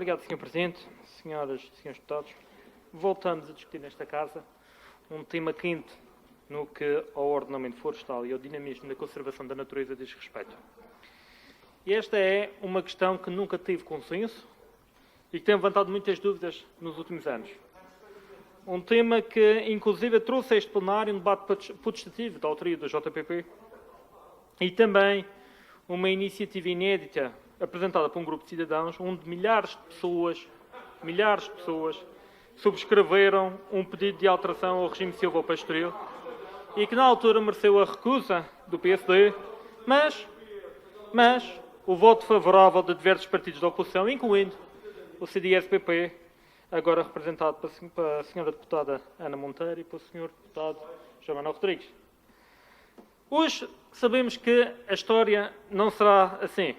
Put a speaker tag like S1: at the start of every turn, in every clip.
S1: Obrigado, Sr. Presidente, senhoras e senhores deputados. Voltamos a discutir nesta Casa um tema quente no que ao ordenamento florestal e ao dinamismo da conservação da natureza diz respeito. E esta é uma questão que nunca teve consenso e que tem levantado muitas dúvidas nos últimos anos. Um tema que, inclusive, trouxe a este plenário um debate potestativo da autoria do JPP e também uma iniciativa inédita apresentada por um grupo de cidadãos, onde milhares de pessoas subscreveram um pedido de alteração ao regime silvopastoril e que na altura mereceu a recusa do PSD, mas o voto favorável de diversos partidos da oposição, incluindo o CDS-PP, agora representado pela senhora deputada Ana Monteiro e pelo senhor deputado João Manuel Rodrigues. Hoje sabemos que a história não será assim.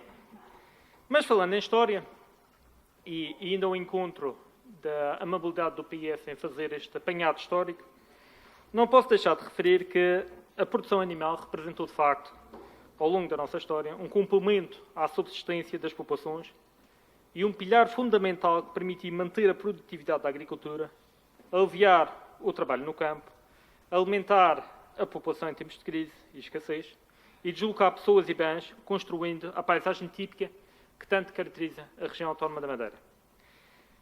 S1: Mas falando em história, e indo ao encontro da amabilidade do PS em fazer este apanhado histórico, não posso deixar de referir que a produção animal representou, de facto, ao longo da nossa história, um complemento à subsistência das populações e um pilar fundamental que permitiu manter a produtividade da agricultura, aliviar o trabalho no campo, alimentar a população em tempos de crise e escassez e deslocar pessoas e bens, construindo a paisagem típica que tanto caracteriza a região autónoma da Madeira.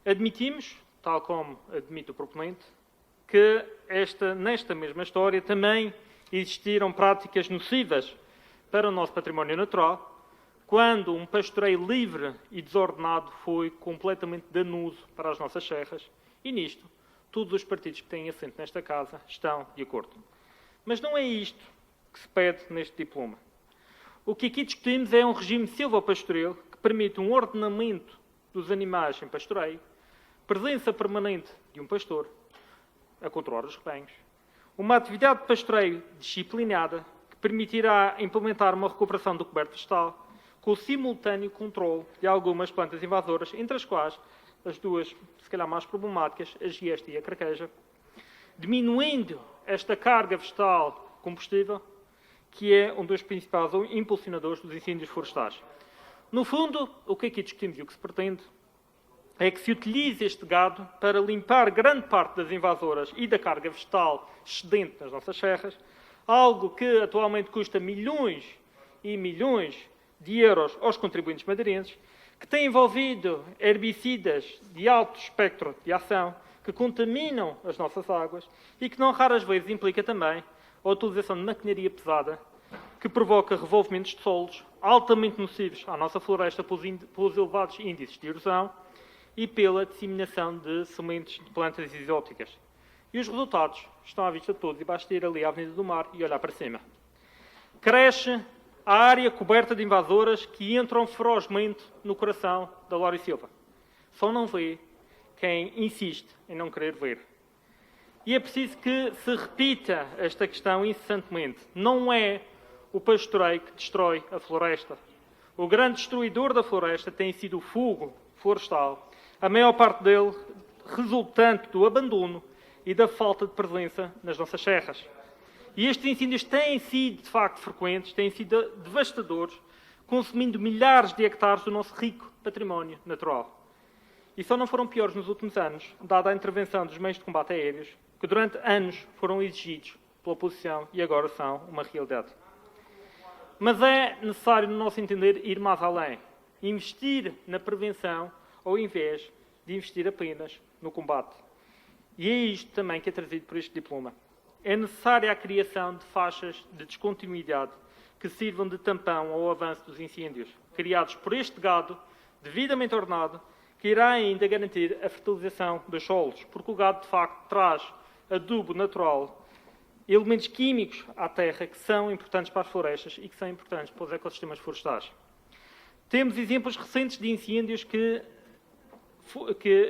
S1: Admitimos, tal como admite o proponente, que nesta mesma história também existiram práticas nocivas para o nosso património natural, quando um pastoreio livre e desordenado foi completamente danoso para as nossas serras, e nisto todos os partidos que têm assento nesta Casa estão de acordo. Mas não é isto que se pede neste diploma. O que aqui discutimos é um regime silvopastoril que permite um ordenamento dos animais em pastoreio, presença permanente de um pastor a controlar os rebanhos, uma atividade de pastoreio disciplinada que permitirá implementar uma recuperação do coberto vegetal com o simultâneo controle de algumas plantas invasoras, entre as quais as duas, se calhar mais problemáticas, a giesta e a carqueja, diminuindo esta carga vegetal combustível, que é um dos principais impulsionadores dos incêndios florestais. No fundo, o que aqui discutimos e o que se pretende é que se utilize este gado para limpar grande parte das invasoras e da carga vegetal excedente nas nossas serras, algo que atualmente custa milhões e milhões de euros aos contribuintes madeirenses, que tem envolvido herbicidas de alto espectro de ação, que contaminam as nossas águas e que não raras vezes implica também a utilização de maquinaria pesada que provoca revolvimentos de solos altamente nocivos à nossa floresta pelos elevados índices de erosão e pela disseminação de sementes de plantas exóticas. E os resultados estão à vista de todos e basta ir ali à Avenida do Mar e olhar para cima. Cresce a área coberta de invasoras que entram ferozmente no coração da Lauro e Silva. Só não vê quem insiste em não querer ver. E é preciso que se repita esta questão incessantemente. Não é o pastoreio que destrói a floresta. O grande destruidor da floresta tem sido o fogo florestal, a maior parte dele resultante do abandono e da falta de presença nas nossas serras. E estes incêndios têm sido, de facto, frequentes, têm sido devastadores, consumindo milhares de hectares do nosso rico património natural. E só não foram piores nos últimos anos, dada a intervenção dos meios de combate aéreos, que durante anos foram exigidos pela oposição e agora são uma realidade. Mas é necessário, no nosso entender, ir mais além. Investir na prevenção ao invés de investir apenas no combate. E é isto também que é trazido por este diploma. É necessária a criação de faixas de descontinuidade que sirvam de tampão ao avanço dos incêndios, criados por este gado devidamente ordenado, que irá ainda garantir a fertilização dos solos, porque o gado, de facto, traz adubo natural, elementos químicos à terra que são importantes para as florestas e que são importantes para os ecossistemas florestais. Temos exemplos recentes de incêndios que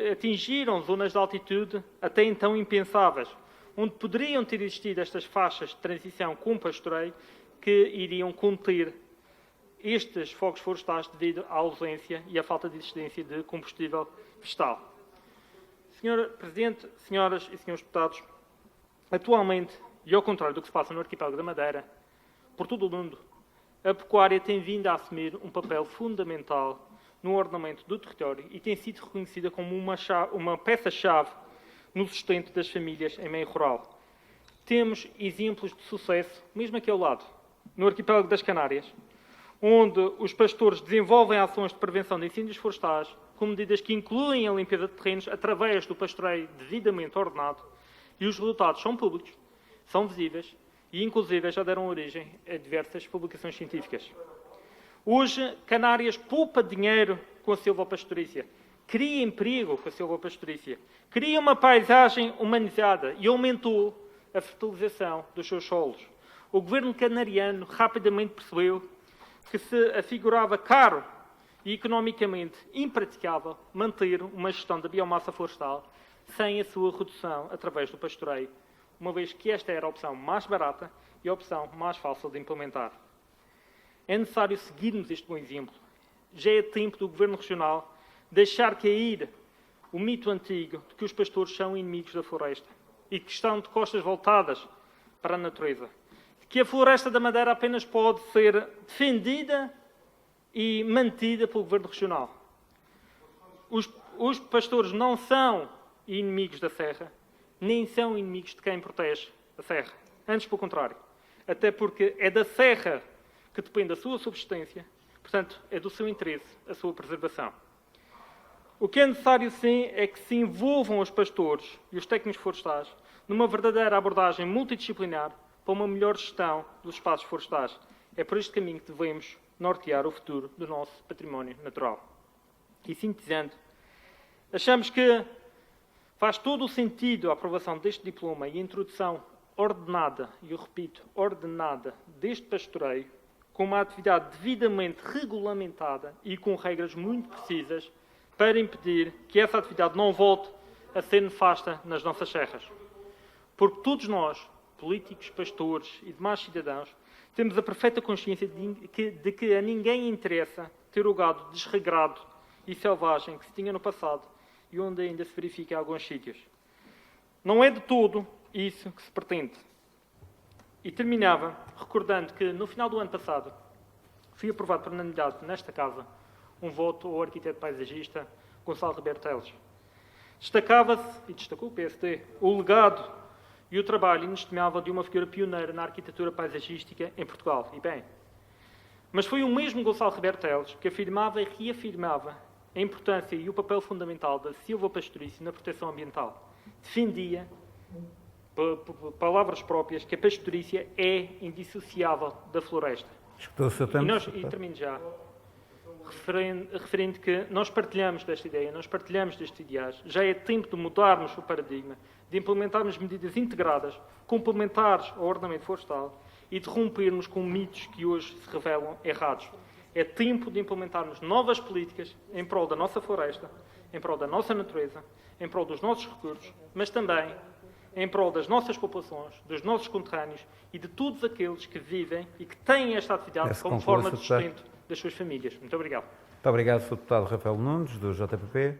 S1: atingiram zonas de altitude até então impensáveis, onde poderiam ter existido estas faixas de transição com pastoreio que iriam conter estes fogos florestais devido à ausência e à falta de existência de combustível vegetal. Senhor Presidente, senhoras e senhores deputados, atualmente, e ao contrário do que se passa no arquipélago da Madeira, por todo o mundo, a pecuária tem vindo a assumir um papel fundamental no ordenamento do território e tem sido reconhecida como uma peça-chave no sustento das famílias em meio rural. Temos exemplos de sucesso, mesmo aqui ao lado, no arquipélago das Canárias, onde os pastores desenvolvem ações de prevenção de incêndios florestais com medidas que incluem a limpeza de terrenos através do pastoreio devidamente ordenado, e os resultados são públicos, são visíveis e, inclusive, já deram origem a diversas publicações científicas. Hoje, Canárias poupa dinheiro com a silvopastorícia, cria emprego com a silvopastorícia, cria uma paisagem humanizada e aumentou a fertilização dos seus solos. O governo canariano rapidamente percebeu que se afigurava caro e economicamente impraticável manter uma gestão da biomassa florestal sem a sua redução através do pastoreio, uma vez que esta era a opção mais barata e a opção mais fácil de implementar. É necessário seguirmos este bom exemplo. Já é tempo do Governo Regional deixar cair o mito antigo de que os pastores são inimigos da floresta e que estão de costas voltadas para a natureza. De que a floresta da Madeira apenas pode ser defendida e mantida pelo Governo Regional. Os pastores não são inimigos da serra, nem são inimigos de quem protege a serra. Antes, pelo contrário. Até porque é da serra que depende a sua subsistência, portanto, é do seu interesse a sua preservação. O que é necessário, sim, é que se envolvam os pastores e os técnicos florestais numa verdadeira abordagem multidisciplinar para uma melhor gestão dos espaços florestais. É por este caminho que devemos nortear o futuro do nosso património natural. E, sintetizando, achamos que faz todo o sentido a aprovação deste diploma e a introdução ordenada, e eu repito, ordenada, deste pastoreio, com uma atividade devidamente regulamentada e com regras muito precisas para impedir que essa atividade não volte a ser nefasta nas nossas serras. Porque todos nós, políticos, pastores e demais cidadãos, temos a perfeita consciência de que a ninguém interessa ter o gado desregrado e selvagem que se tinha no passado e onde ainda se verifica em alguns sítios. Não é de todo isso que se pretende. E terminava recordando que, no final do ano passado, foi aprovado por unanimidade nesta Casa um voto ao arquiteto paisagista Gonçalo Ribeiro Teles. Destacava-se, e destacou o PSD, o legado e o trabalho inestimável de uma figura pioneira na arquitetura paisagística em Portugal. E bem, mas foi o mesmo Gonçalo Ribeiro Teles que afirmava e reafirmava a importância e o papel fundamental da silvopastorícia na proteção ambiental. Defendia, por palavras próprias, que a pastorícia é indissociável da floresta.
S2: Escutou o seu tempo?
S1: E termino já, referindo que nós partilhamos desta ideia, nós partilhamos destes ideais. Já é tempo de mudarmos o paradigma, de implementarmos medidas integradas, complementares ao ordenamento florestal e de rompermos com mitos que hoje se revelam errados. É tempo de implementarmos novas políticas em prol da nossa floresta, em prol da nossa natureza, em prol dos nossos recursos, mas também em prol das nossas populações, dos nossos conterrâneos e de todos aqueles que vivem e que têm esta atividade como forma de sustento das suas famílias. Muito obrigado.
S2: Muito obrigado, Sr. Deputado Rafael Nunes, do JPP.